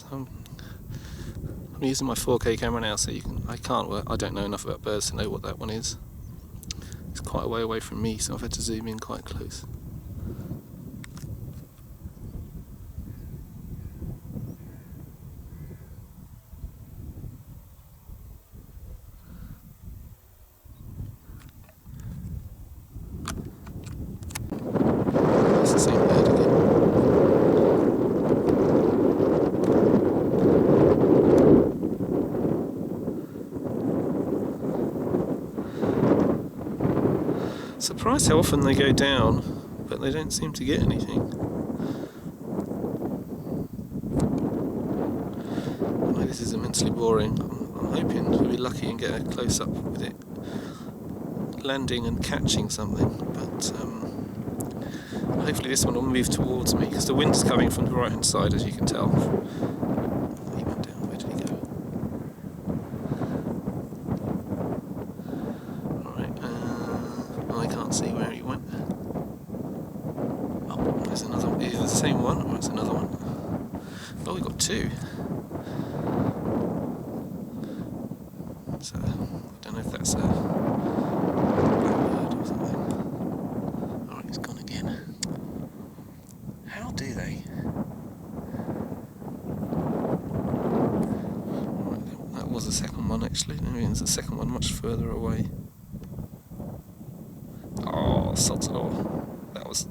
So I'm using my 4K camera now, so I don't know enough about birds to know what that one is. It's quite a way away from me, so I've had to zoom in quite close. It's the same bird again. Surprised how often they go down, but they don't seem to get anything. I know this is immensely boring. I'm hoping to be lucky and get a close-up with it landing and catching something, but hopefully this one will move towards me, because the wind's coming from the right hand side, as you can tell. He went down. Where did he go? Alright, I can't see where he went. Oh, there's another one. Is it the same one, or it's another one? Oh, we got two. So, I don't know if that's a blackbird or something. Alright, he's gone again. How do they? Alright, that was the second one actually. Maybe it's the second one much further away. Oh, sods it all.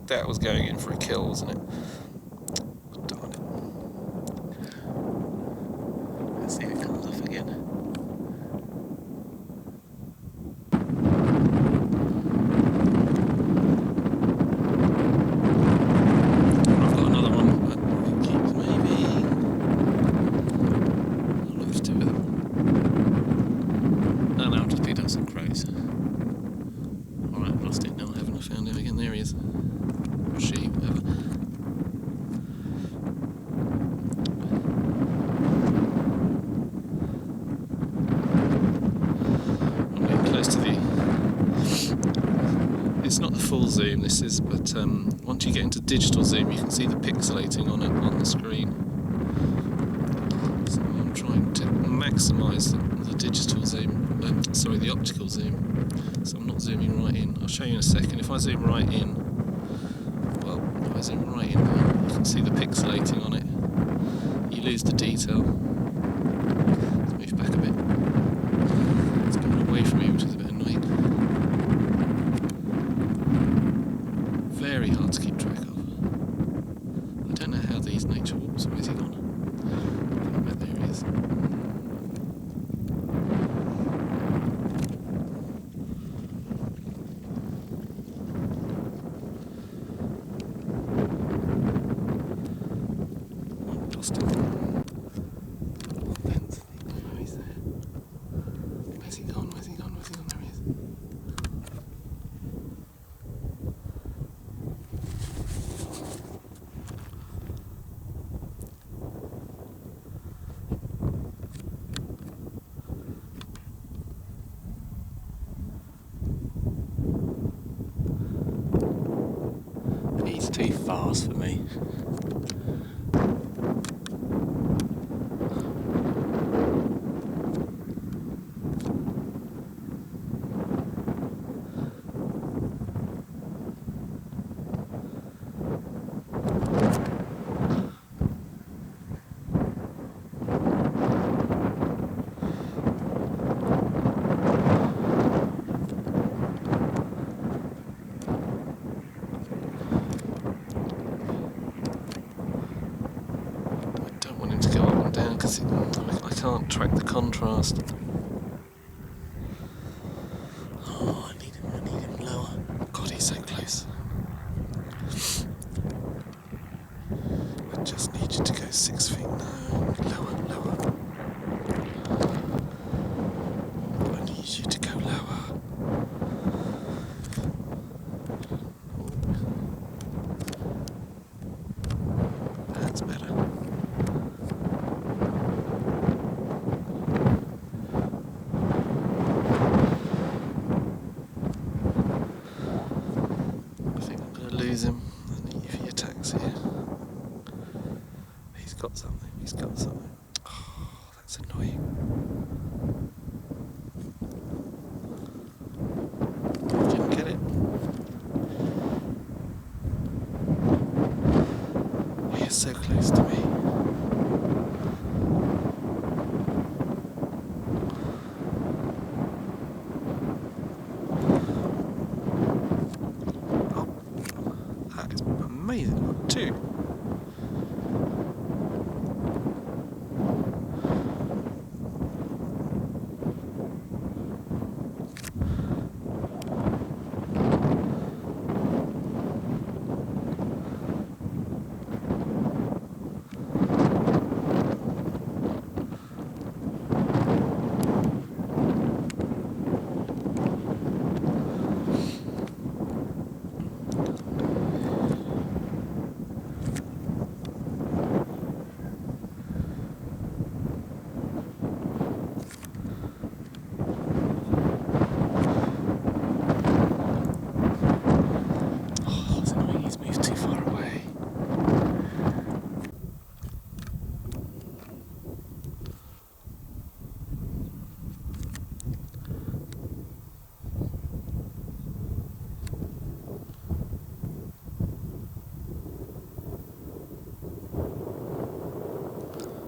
That was going in for a kill, wasn't it? Darn it. Let's see if it comes off again. I've got another one, but it keeps maybe. I'll lose two of them. No, I've just picked up some crows. Alright, I've lost it now. I haven't found him again. There he is. Or she, whatever. I'm getting close to the... It's not the full zoom, this is, but once you get into digital zoom, you can see the pixelating on it on the screen. So I'm trying to maximise the digital zoom, the optical zoom. So I'm not zooming right in. I'll show you in a second. If I zoom right in, if I zoom right in there, you can see the pixelating on it. You lose the detail. Let's move back a bit. It's coming away from me, which is a bit annoying. Very hard to keep track of. I don't know how these nature walks. Where's he gone? I bet there he is. Where's he gone? There he is. He's too fast for me. Because I can't track the contrast. Oh, I need him lower. God, he's so close. I just need you to go 6 feet. No, lower. I need you to go lower. That's better. Lose him. I need you for your taxi. He's got something. He's got something. Oh, that's annoying.